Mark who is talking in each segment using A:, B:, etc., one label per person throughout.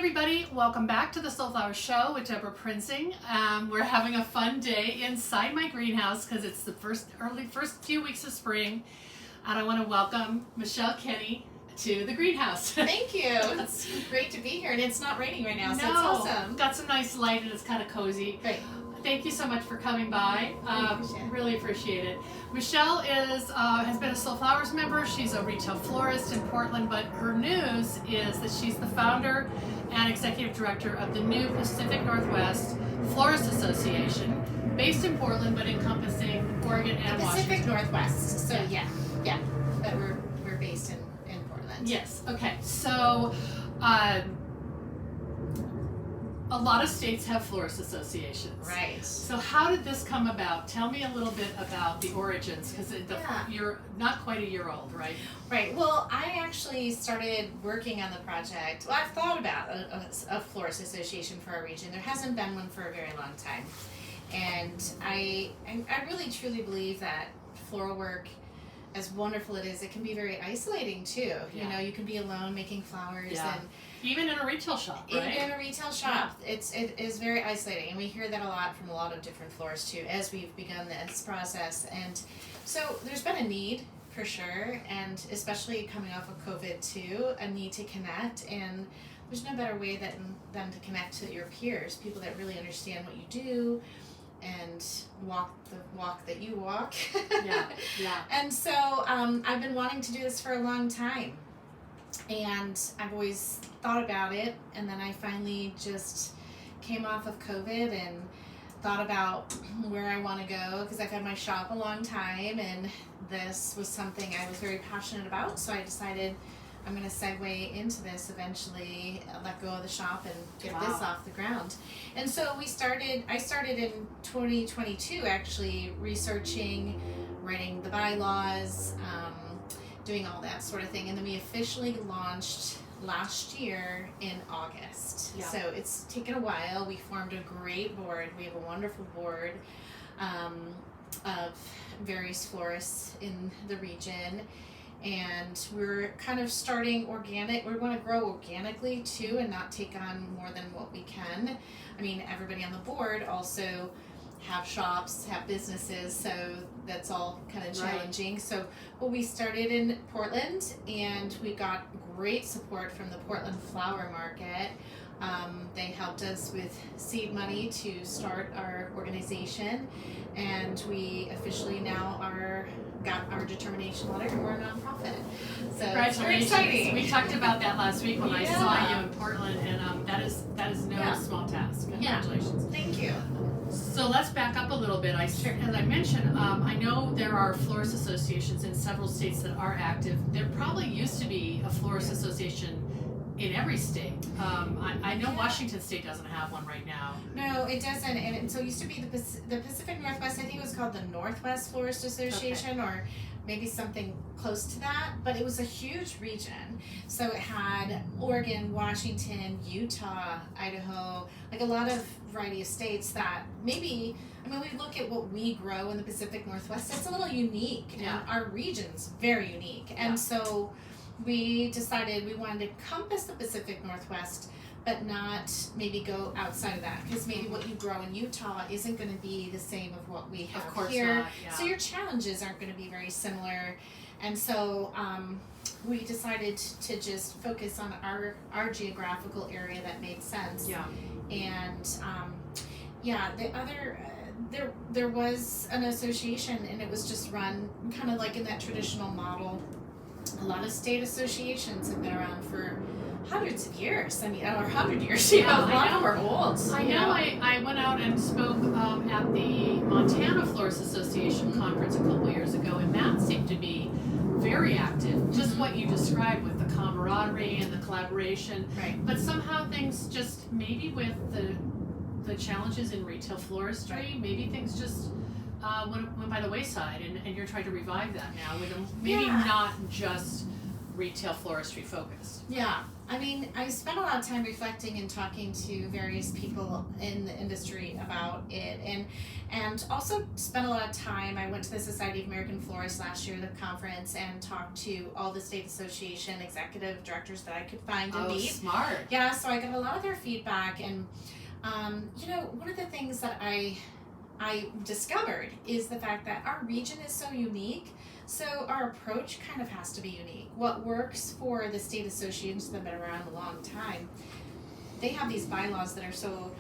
A: everybody, welcome back to the Soulflower Show with Deborah Prinzing. We're having a fun day inside my greenhouse because it's the first few weeks of spring, and I want to welcome Michelle Kenny to the greenhouse.
B: Thank you. It's great to be here, and it's not raining right now, so it's awesome.
A: Got some nice light and it's kind of cozy.
B: Great.
A: Thank you so much for coming by. Really appreciate it. Michelle has been a Soulflowers member. She's a retail florist in Portland, but her news is that she's the founder and executive director of the new Pacific Northwest Florist Association, based in Portland but encompassing Oregon and Washington.
B: Pacific Northwest. So yeah, but we're based in Portland.
A: Yes. Okay. So. A lot of states have florist associations.
B: Right.
A: So how did this come about? Tell me a little bit about the origins, because you're not quite a year old, right?
B: Right. Well, I actually started working on the project. Well, I've thought about a florist association for our region. There hasn't been one for a very long time. And I really truly believe that floral work, as wonderful it is, it can be very isolating too.
A: Yeah.
B: You know, you can be alone making flowers and
A: even in a retail shop, right?
B: Even in a retail shop, it is very isolating, and we hear that a lot from a lot of different florists too, as we've begun this process. And so there's been a need for sure, and especially coming off of COVID too, a need to connect. And there's no better way than to connect to your peers, people that really understand what you do and walk the walk that you walk.
A: Yeah.
B: And so I've been wanting to do this for a long time, and I've always thought about it, and then I finally just came off of COVID and thought about where I want to go, because I've had my shop a long time, and this was something I was very passionate about, so I decided I'm going to segue into this eventually, let go of the shop and get this off the ground. And so I started in 2022 actually researching, writing the bylaws, doing all that sort of thing. And then we officially launched last year in August.
A: Yeah.
B: So it's taken a while. We formed a great board. We have a wonderful board of various florists in the region. And we're kind of starting organic. We're going to grow organically too, and not take on more than what we can. I mean, everybody on the board also have shops, have businesses, so that's all kind of challenging. Right. So, well, we started in Portland, and we got great support from the Portland Flower Market. They helped us with seed money to start our organization, and we officially now got our determination letter, and we're a nonprofit. So it's very exciting.
A: We talked about that last week when I saw you in Portland, and that is no small task. Congratulations.
B: Yeah. Thank you.
A: So let's back up a little bit. As I mentioned, I know there are florist associations in several states that are active. There probably used to be a florist association in every state. I know Washington State doesn't have one right now.
B: No, it doesn't. And so it used to be the Pacific Northwest. I think it was called the Northwest Florist Association, or maybe something close to that. But it was a huge region. So it had Oregon, Washington, Utah, Idaho, like a lot of variety of states that maybe, I mean, we look at what we grow in the Pacific Northwest, it's a little unique.
A: Yeah.
B: And our region's very unique. And so we decided we wanted to encompass the Pacific Northwest, but not maybe go outside of that, because maybe what you grow in Utah isn't going to be the same of what we have here.
A: Not, yeah.
B: So your challenges aren't going to be very similar. And so we decided to just focus on our geographical area that made sense.
A: Yeah.
B: And the other there was an association, and it was just run kind of like in that traditional model. A lot of state associations have been around for hundreds of years. I mean, or 100 years. A lot of them are old.
A: I know. I went out and spoke at the Montana Florist Association conference a couple years ago, and that seemed to be very active. Just what you described with the camaraderie and the collaboration.
B: Right.
A: But somehow things just, maybe with the challenges in retail floristry, maybe things just went by the wayside, and you're trying to revive that now with maybe not just retail floristry focused.
B: Yeah, I mean, I spent a lot of time reflecting and talking to various people in the industry about it, and also spent a lot of time. I went to the Society of American Florists last year, the conference, and talked to all the state association executive directors that I could find and meet.
A: Smart.
B: Yeah, so I got a lot of their feedback, and you know, one of the things that I discovered is the fact that our region is so unique. So our approach kind of has to be unique. What works for the state associations that have been around a long time, they have these bylaws that are so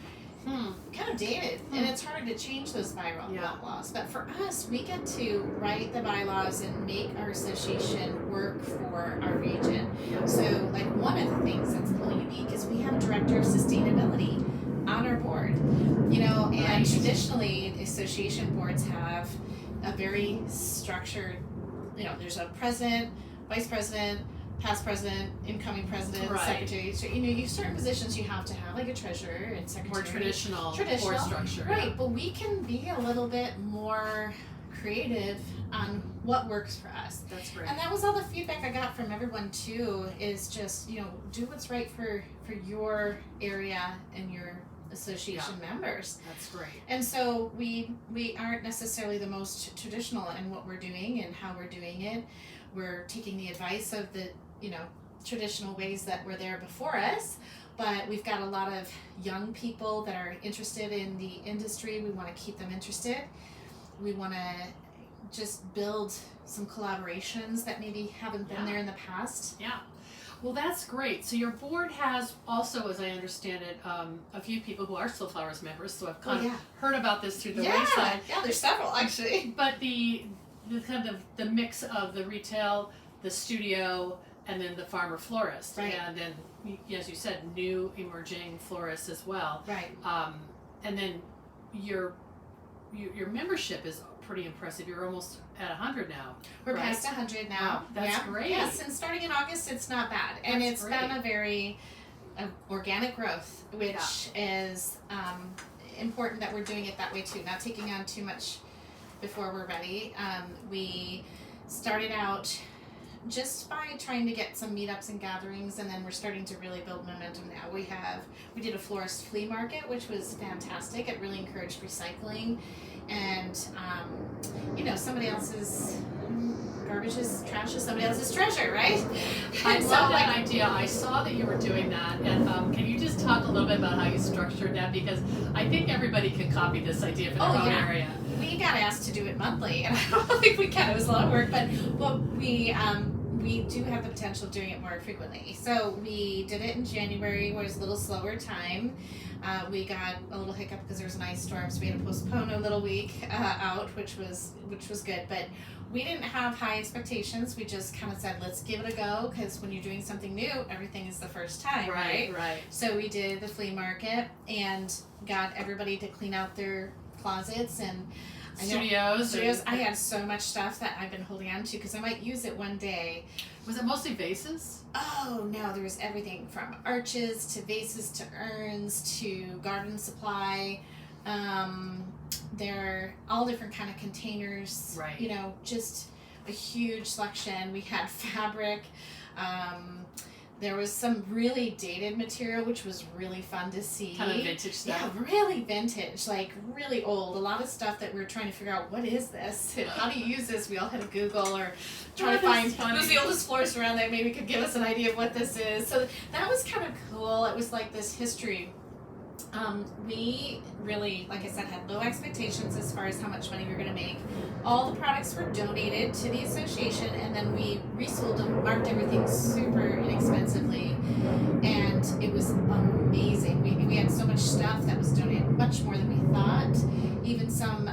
B: kind of dated, and it's harder to change those bylaws. But for us, we get to write the bylaws and make our association work for our region. So like one of the things that's a little unique is we have a director of sustainability on our board, you know, and traditionally association boards have a very structured, you know, there's a president, vice president, past president, incoming president, secretary. So, you know, you certain positions you have to have, like a treasurer and secretary.
A: More traditional board structure.
B: Right, but we can be a little bit more creative on what works for us.
A: That's great.
B: And that was all the feedback I got from everyone too, is just, you know, do what's right for your area and your association members.
A: That's great.
B: And so we aren't necessarily the most traditional in what we're doing and how we're doing it. We're taking the advice of the, you know, traditional ways that were there before us, but we've got a lot of young people that are interested in the industry. We want to keep them interested. We want to just build some collaborations that maybe haven't been there in the past.
A: Yeah. Well, that's great. So your board has also, as I understand it, a few people who are still Flowers members. So I've kind of heard about this through the wayside.
B: Yeah, there's several actually.
A: But the kind of the mix of the retail, the studio, and then the farmer florist, and then, as you said, new emerging florists as well.
B: Right.
A: And then your membership is pretty impressive. You're almost at 100 now.
B: We're past 100 now.
A: Wow, that's great.
B: Yeah, since starting in August, it's not bad. And it's been a very organic growth, which is important that we're doing it that way too, not taking on too much before we're ready. We started out just by trying to get some meetups and gatherings, and then we're starting to really build momentum now. We did a florist flea market, which was fantastic. It really encouraged recycling, and you know, somebody else's garbage is trash is somebody else's treasure, right?
A: I love that idea. I saw that you were doing that, and can you just talk a little bit about how you structured that? Because I think everybody can copy this idea for their own area.
B: We got asked to do it monthly, and I don't think we can. It was a lot of work, but we do have the potential of doing it more frequently. So we did it in January, where it was a little slower time. We got a little hiccup because there was an ice storm, so we had to postpone a little week out, which was good. But we didn't have high expectations. We just kind of said, let's give it a go, because when you're doing something new, everything is the first time, right? So we did the flea market and got everybody to clean out their closets and studios. I had so much stuff that I've been holding on to because I might use it one day.
A: Was it mostly vases?
B: Oh no, there was everything from arches to vases to urns to garden supply. They're all different kind of containers.
A: Right.
B: You know, just a huge selection. We had fabric. There was some really dated material, which was really fun to see.
A: Kind of vintage stuff.
B: Yeah, really vintage, like really old. A lot of stuff that we were trying to figure out, what is this? How do you use this? We all had to Google or try to find who's the oldest florist around that maybe could give us an idea of what this is. So that was kind of cool. It was like this history. We really, like I said, had low expectations as far as how much money we were going to make. All the products were donated to the association, and then we resold them, marked everything super inexpensively, and it was amazing. We had so much stuff that was donated, much more than we thought. Even some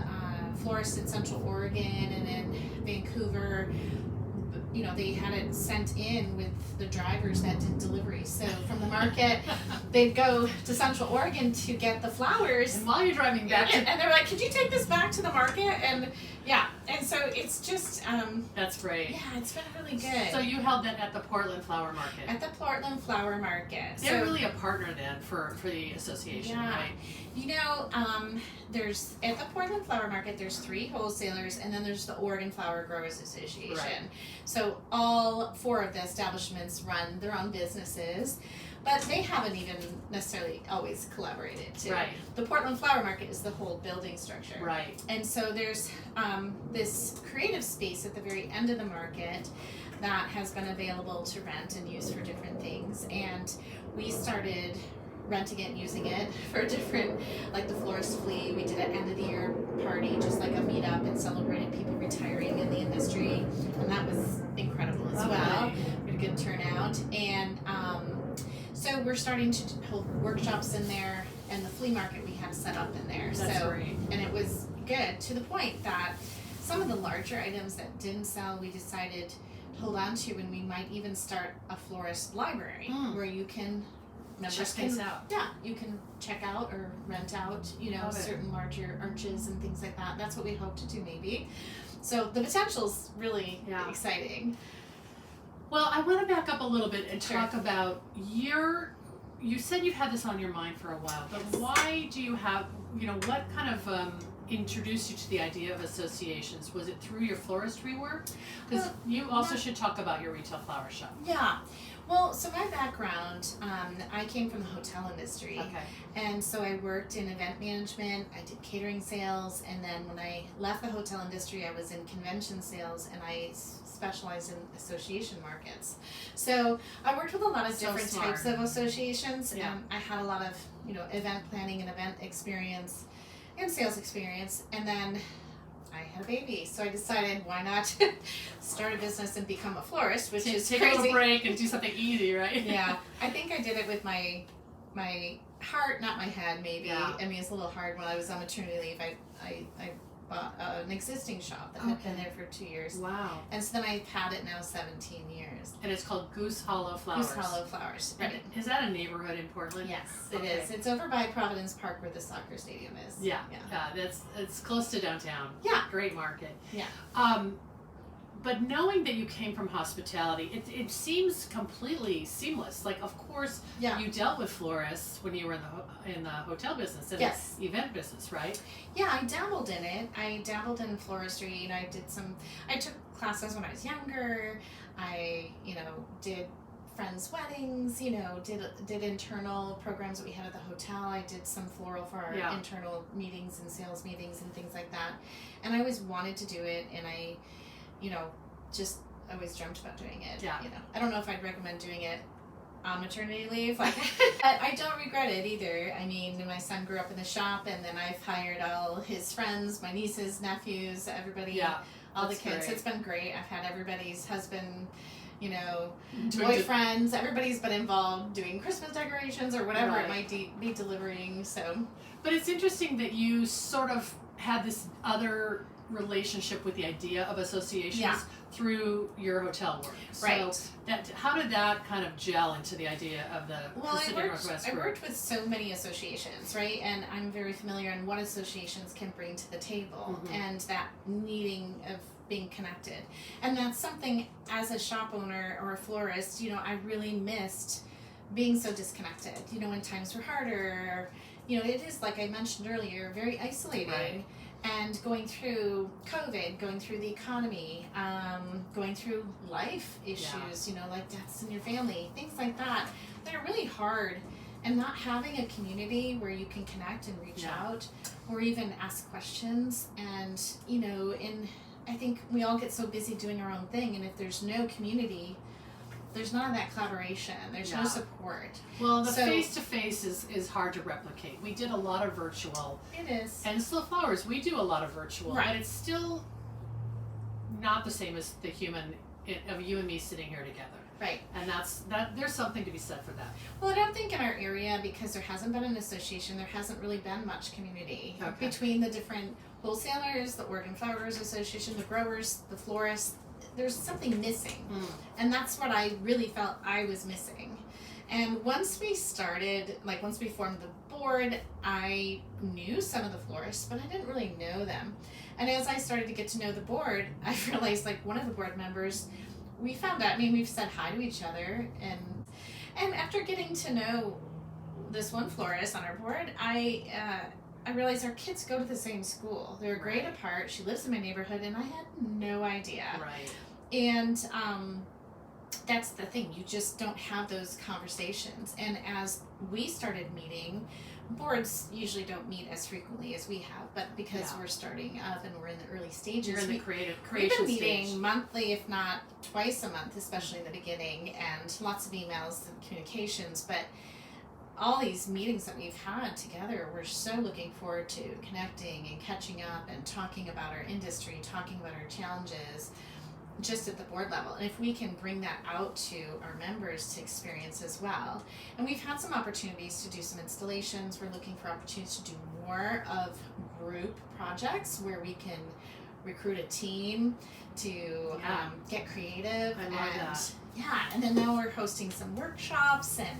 B: florists in Central Oregon and in Vancouver, you know, they had it sent in with the drivers that did delivery. So from the market, they'd go to Central Oregon to get the flowers.
A: And while you're driving back,
B: and they're like, could you take this back to the market? And yeah, And so it's just,
A: That's great.
B: yeah, it's been really good.
A: So you held that at the Portland Flower Market.
B: At the Portland Flower Market.
A: They're really a partner then for the association,
B: Yeah.
A: right?
B: You know, there's at the Portland Flower Market, there's 3 wholesalers, and then there's the Oregon Flower Growers Association.
A: Right.
B: So all 4 of the establishments run their own businesses, but they haven't even necessarily always collaborated too.
A: Right.
B: The Portland Flower Market is the whole building structure.
A: Right.
B: And so there's this creative space at the very end of the market that has been available to rent and use for different things. And we started renting it and using it for different, like the Florist Flea. We did an end of the year party, just like a meetup, and celebrated people retiring in the industry. And that was incredible as well. We had a good turnout. And so we're starting to hold workshops in there, and the flea market we have set up in there.
A: That's
B: so
A: great.
B: And it was good to the point that some of the larger items that didn't sell, we decided to hold on to, and we might even start a florist library where you can
A: Check things out.
B: Yeah, you can check out or rent out, you know, certain larger arches and things like that. That's what we hope to do maybe. So the potential's really exciting.
A: Well, I want to back up a little bit and
B: Sure.
A: talk about you said you've had this on your mind for a while, but why do you have, what kind of introduced you to the idea of associations? Was it through your floristry work? Because you also should talk about your retail flower shop.
B: Yeah. Well, so my background, I came from the hotel industry.
A: Okay.
B: And so I worked in event management, I did catering sales, and then when I left the hotel industry, I was in convention sales, and I specialized in association markets. So I worked with a lot of different types of associations,
A: Yeah.
B: and I had a lot of, event planning and event experience and sales experience, and then I had a baby, so I decided why not start a business and become a florist, which is
A: take
B: crazy.
A: a little break and do something easy, right?
B: Yeah, I think I did it with my heart, not my head. Maybe.
A: Yeah.
B: I mean, it's a little hard. When I was on maternity leave, I bought an existing shop that had been there for 2 years.
A: Wow.
B: And so then I've had it now 17 years.
A: And it's called Goose Hollow Flowers.
B: Goose Hollow Flowers.
A: And
B: Right.
A: is that a neighborhood in Portland?
B: Yes, it is. It's over by Providence Park where the soccer stadium is.
A: Yeah. It's close to downtown.
B: Yeah.
A: Great market.
B: Yeah.
A: But knowing that you came from hospitality, it seems completely seamless. Like, of course,
B: Yeah.
A: you dealt with florists when you were in the hotel business and
B: Yes.
A: the event business, right?
B: Yeah, I dabbled in it. I dabbled in floristry, and I took classes when I was younger. I, did friends' weddings, did internal programs that we had at the hotel. I did some floral for our internal meetings and sales meetings and things like that. And I always wanted to do it, and I, just always dreamt about doing it.
A: Yeah.
B: I don't know if I'd recommend doing it on maternity leave. Like, I don't regret it either. I mean, my son grew up in the shop, and then I've hired all his friends, my nieces, nephews, everybody, all the kids.
A: Great.
B: It's been great. I've had everybody's husband, boyfriends. Everybody's been involved doing Christmas decorations or whatever it might be delivering. So,
A: but it's interesting that you sort of had this other relationship with the idea of associations through your hotel work.
B: Right.
A: So how did that kind of gel into the idea of the Pacific Northwest
B: I
A: group?
B: worked with so many associations, right? And I'm very familiar on what associations can bring to the table and that needing of being connected. And that's something as a shop owner or a florist, I really missed being so disconnected, when times were harder. It is, like I mentioned earlier, very isolating.
A: Right.
B: And going through COVID, going through the economy, going through life issues, like deaths in your family, things like that are really hard. And not having a community where you can connect and reach out or even ask questions. And, I think we all get so busy doing our own thing. And if there's no community, there's none of that collaboration. There's no support.
A: Well, the face-to-face is hard to replicate. We did a lot of virtual.
B: It is.
A: And Slow Flowers, we do a lot of virtual.
B: Right.
A: But it's still not the same as the human, of you and me sitting here together.
B: Right.
A: And there's something to be said for that.
B: Well, I don't think in our area, because there hasn't been an association, there hasn't really been much community between the different wholesalers, the Oregon Flower Growers Association, the growers, the florists. There's something missing. And that's what I really felt I was missing. And once we formed the board, I knew some of the florists, but I didn't really know them. And as I started to get to know the board, I realized like one of the board members, we found out, we've said hi to each other, and after getting to know this one florist on our board, I realized our kids go to the same school. They're a grade apart. She lives in my neighborhood, and I had no idea.
A: Right.
B: And that's the thing. You just don't have those conversations. And as we started meeting, boards usually don't meet as frequently as we have, but because we're starting up and we're in the early stages,
A: you're in the creation
B: we've been meeting
A: stage.
B: monthly, if not twice a month, especially in the beginning, and lots of emails and communications. But all these meetings that we've had together, we're so looking forward to connecting and catching up and talking about our industry, talking about our challenges, just at the board level. And if we can bring that out to our members to experience as well. And we've had some opportunities to do some installations. We're looking for opportunities to do more of group projects where we can recruit a team to get creative.
A: I love that.
B: Yeah, and then now we're hosting some workshops and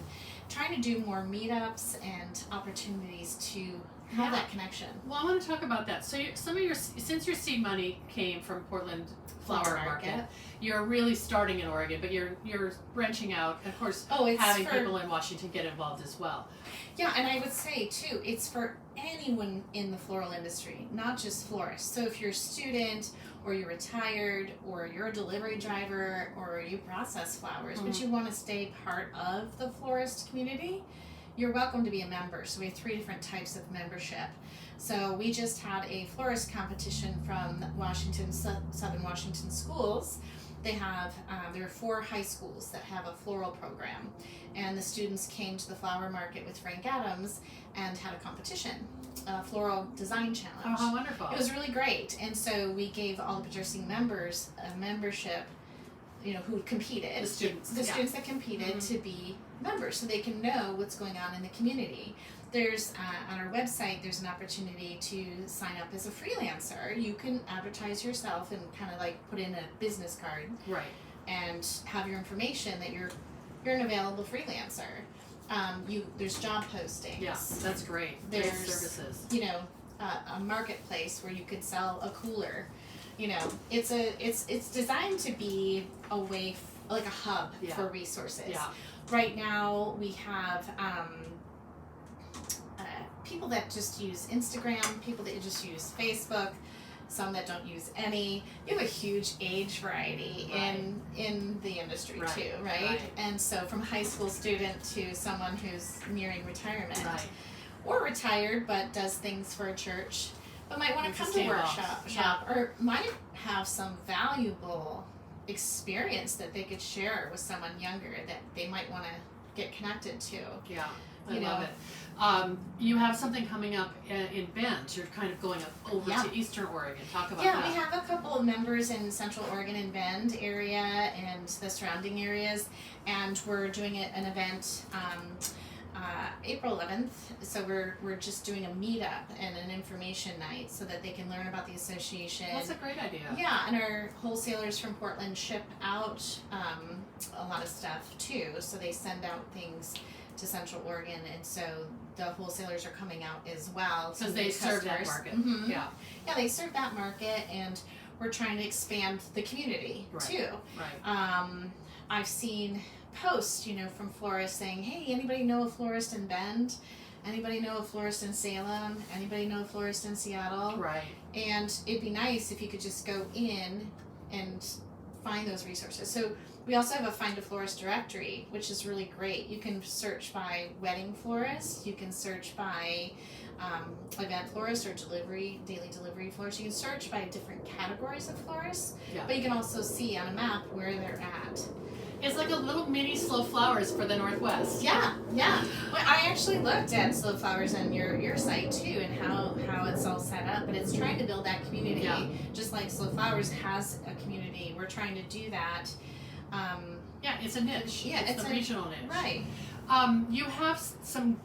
B: trying to do more meetups and opportunities to have that connection.
A: Well, I want to talk about that. So since your seed money came from Portland Flower Market, you're really starting in Oregon, but you're branching out, of course, having people in Washington get involved as well.
B: Yeah, and I would say too, it's for anyone in the floral industry, not just florists. So if you're a student, or you're retired, or you're a delivery driver, or you process flowers, but you want to stay part of the florist community, you're welcome to be a member. So we have 3 different types of membership. So we just had a florist competition from Southern Washington schools. They have, there are 4 high schools that have a floral program. And the students came to the flower market with Frank Adams and had a competition, a floral design challenge.
A: Oh, how wonderful.
B: It was really great. And so we gave all the producing members a membership, who competed.
A: The students
B: that competed to be members, so they can know what's going on in the community. There's on our website, there's an opportunity to sign up as a freelancer. You can advertise yourself and kind of like put in a business card, and have your information that you're an available freelancer. There's job postings.
A: Yeah, that's great.
B: There's
A: great services.
B: A marketplace where you could sell a cooler. It's designed to be a way, like a hub for resources.
A: Yeah.
B: Right now we have people that just use Instagram, people that just use Facebook, some that don't use any. You have a huge age variety in the industry too, right? And so from a high school student to someone who's nearing retirement, or retired but does things for a church, but might want to come to a workshop, or might have some valuable experience that they could share with someone younger that they might want to get connected to.
A: Yeah, I love it. You have something coming up in Bend. You're kind of going over to Eastern Oregon. Talk about that.
B: Yeah, we have a couple of members in Central Oregon and Bend area and the surrounding areas, and we're doing an event April 11th. So we're just doing a meetup and an information night so that they can learn about the association.
A: That's a great idea.
B: Yeah, and our wholesalers from Portland ship out a lot of stuff too. So they send out things to Central Oregon, and so the wholesalers are coming out as well
A: because they serve that market. Yeah,
B: they serve that market, and we're trying to expand the community too. I've seen posts, from florists saying, "Hey, anybody know a florist in Bend? Anybody know a florist in Salem? Anybody know a florist in Seattle?" Right. And it'd be nice if you could just go in and find those resources. So we also have a Find a Florist directory, which is really great. You can search by wedding florist. You can search by event florist or daily delivery florist. You can search by different categories of florists, but you can also see on a map where they're at.
A: It's like a little mini Slow Flowers for the Northwest.
B: Yeah. Well, I actually looked at Slow Flowers on your site too, and how it's all set up, but it's trying to build that community. Just like Slow Flowers has a community, we're trying to do that.
A: It's a niche. It's a regional niche.
B: Right.
A: You have some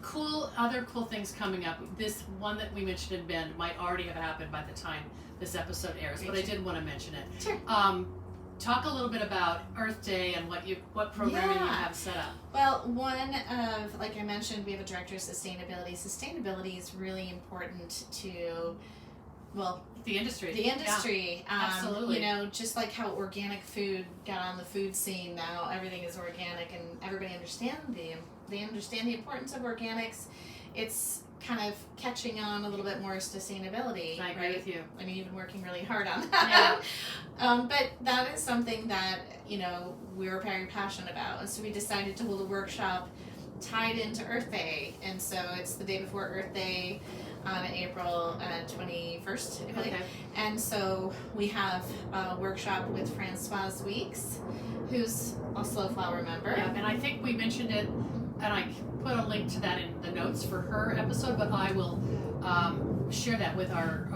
A: other cool things coming up. This one that we mentioned in Bend might already have happened by the time this episode airs, but I did want to mention it.
B: Sure.
A: talk a little bit about Earth Day and what programming you
B: Yeah.
A: have set up.
B: Well, one of, like I mentioned, we have a director of sustainability. Sustainability is really important to, well,
A: The industry.
B: the industry.
A: absolutely.
B: You know, just like how organic food got on the food scene, now everything is organic, and everybody they understand the importance of organics. It's kind of catching on a little bit more sustainability.
A: I agree
B: right?
A: with you.
B: I mean, you've been working really hard on that.
A: Yeah.
B: But that is something that, you know, we're very passionate about. And so we decided to hold a workshop tied into Earth Day. And so it's the day before Earth Day on April 21st, I believe.
A: Okay.
B: And so we have a workshop with Francoise Weeks, who's also a flower member.
A: Yeah, and I think we mentioned it, and I put a link to that in the notes for her episode, but I will share that with our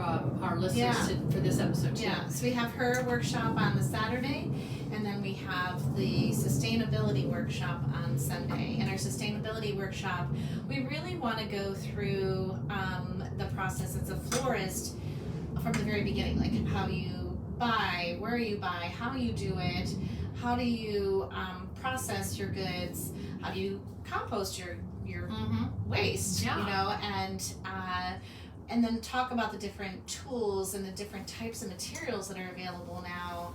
A: listeners
B: Yeah.
A: for this episode too.
B: Yeah, so we have her workshop on the Saturday, and then we have the sustainability workshop on Sunday. And our sustainability workshop, we really want to go through the process as a florist from the very beginning, like how you buy, where you buy, how you do it, how do you process your goods, how do you compost your waste,
A: Yeah.
B: you know, and then talk about the different tools and the different types of materials that are available now,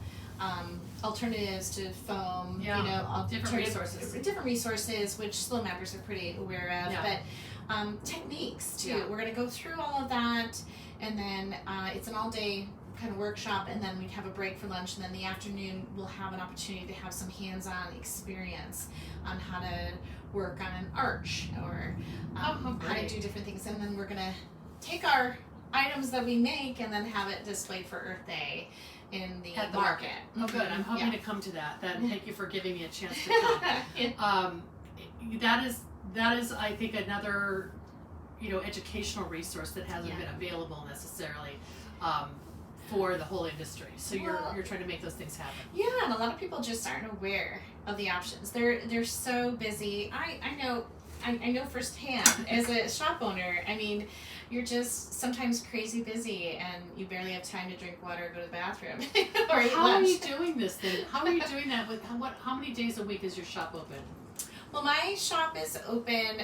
B: alternatives to foam,
A: Yeah.
B: you know,
A: Different resources.
B: which slow members are pretty aware of,
A: Yeah.
B: but techniques too.
A: Yeah.
B: We're going to go through all of that, and then it's an all-day kind of workshop, and then we'd have a break for lunch, and then the afternoon we'll have an opportunity to have some hands-on experience on how to work on an arch or how to
A: great.
B: do different things, and then we're gonna take our items that we make and then have it displayed for Earth Day in the
A: At the
B: market.
A: Oh, good. I'm hoping
B: Yeah.
A: to come to that. Thank you for giving me a chance to come. That is, I think, another, you know, educational resource that hasn't
B: Yeah.
A: been available necessarily for the whole industry. So
B: Well-
A: you're trying to make those things happen.
B: Yeah, and a lot of people just aren't aware of the options. They're so busy. I know firsthand as a shop owner. I mean, you're just sometimes crazy busy, and you barely have time to drink water or go to the bathroom or eat
A: How are
B: lunch.
A: you doing this then? How are you doing that with how many days a week is your shop open?
B: Well, my shop is open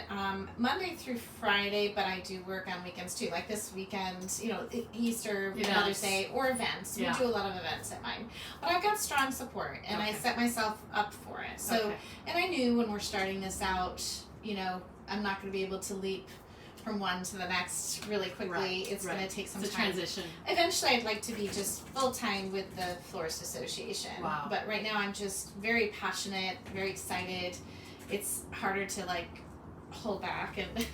B: Monday through Friday, but I do work on weekends too. Like this weekend, you know, Easter,
A: Events.
B: Mother's Day, or events.
A: Yeah.
B: We do a lot of events at mine. But I've got strong support, and I
A: Okay.
B: set myself up for it. So,
A: Okay.
B: and I knew when we're starting this out, you know, I'm not going to be able to leap from one to the next really quickly.
A: Right,
B: It's
A: right.
B: going to take some
A: It's a
B: time.
A: transition.
B: Eventually, I'd like to be just full-time with the Florist Association.
A: Wow.
B: But right now, I'm just very passionate, very excited. It's harder to like hold back and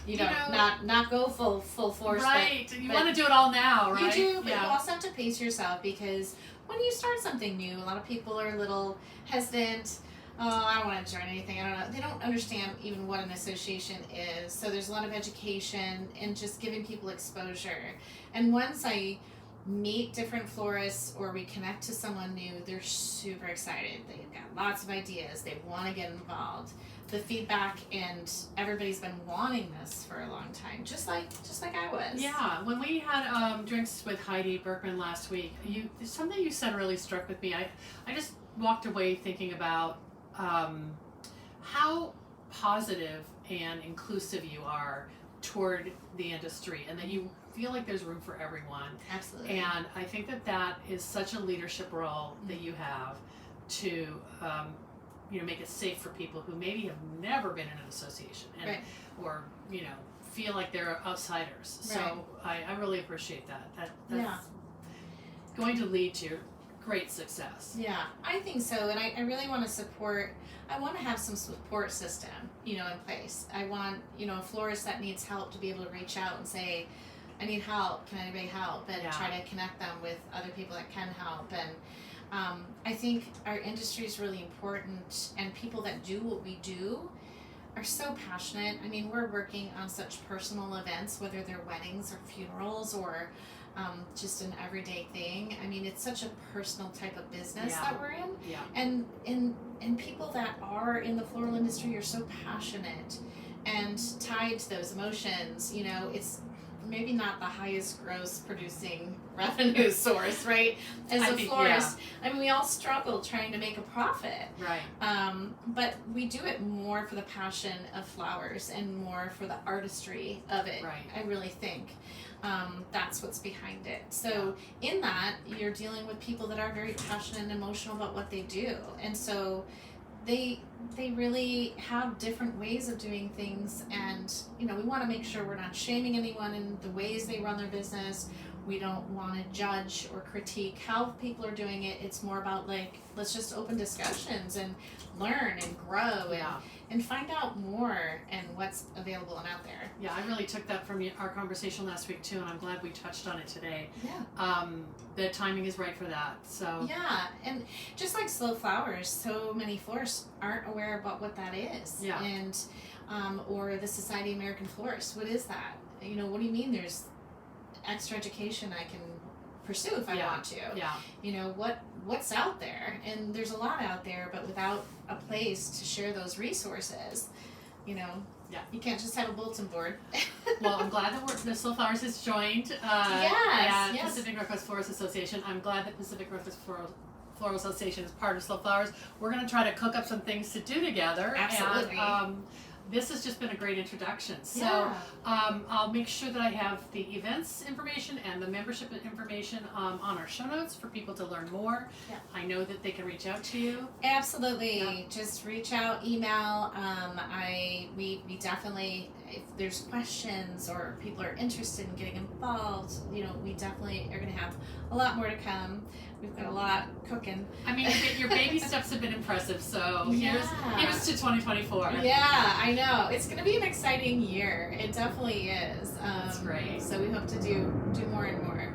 A: You know,
B: not go full force.
A: Right. You
B: but
A: want to do it all now, right?
B: You do, but
A: yeah.
B: you also have to pace yourself, because when you start something new, a lot of people are a little hesitant. Oh, I don't want to join anything. I don't know. They don't understand even what an association is. So there's a lot of education and just giving people exposure. And once I meet different florists or we connect to someone new, they're super excited. They've got lots of ideas. They want to get involved. The feedback, and everybody's been wanting this for a long time, just like I was.
A: Yeah, when we had drinks with Heidi Berkman last week, something you said really struck with me. I just walked away thinking about how positive and inclusive you are toward the industry, and that you feel like there's room for everyone.
B: Absolutely.
A: And I think that is such a leadership role that you have to make it safe for people who maybe have never been in an association and
B: Right.
A: or feel like they're outsiders. So I really appreciate that. That's going to lead to great success.
B: Yeah, I think so, and I really want to support. I want to have some support system, in place. I want, a florist that needs help to be able to reach out and say, I need help. Can anybody help? And try to connect them with other people that can help. And I think our industry is really important, and people that do what we do are so passionate. I mean, we're working on such personal events, whether they're weddings or funerals or just an everyday thing. I mean, it's such a personal type of business that we're in.
A: Yeah.
B: And people that are in the floral industry are so passionate and tied to those emotions. maybe not the highest gross producing revenue source, right? As a florist, I mean, we all struggle trying to make a profit.
A: Right.
B: But we do it more for the passion of flowers and more for the artistry of it.
A: Right.
B: I really think. That's what's behind it. So in that, you're dealing with people that are very passionate and emotional about what they do. And so they really have different ways of doing things, and we want to make sure we're not shaming anyone in the ways they run their business. We don't want to judge or critique how people are doing it. It's more about let's just open discussions and learn and grow and find out more and what's available and out there.
A: Yeah, I really took that from our conversation last week too, and I'm glad we touched on it today.
B: Yeah.
A: The timing is right for that. So
B: yeah, and just like slow flowers, so many florists aren't aware about what that is.
A: Yeah.
B: And or the Society of American Florists, what is that? What do you mean there's extra education I can pursue if I want to?
A: Yeah.
B: What's out there? And there's a lot out there, but without a place to share those resources, you can't just have a bulletin board.
A: Well, I'm glad that the Slow Flowers has joined Pacific Northwest Florist Association. I'm glad that Pacific Northwest Floral Association is part of Slow Flowers. We're going to try to cook up some things to do together.
B: Absolutely.
A: And, this has just been a great introduction. So I'll make sure that I have the events information and the membership information on our show notes for people to learn more.
B: Yeah.
A: I know that they can reach out to you.
B: Absolutely.
A: Yeah.
B: Just reach out, email. We definitely, if there's questions or people are interested in getting involved, we definitely are going to have a lot more to come. We've got a lot cooking. I mean,
A: your baby steps have been impressive, so here's to 2024.
B: Yeah, I know. It's going to be an exciting year. It definitely is.
A: That's great.
B: So we hope to do more and more.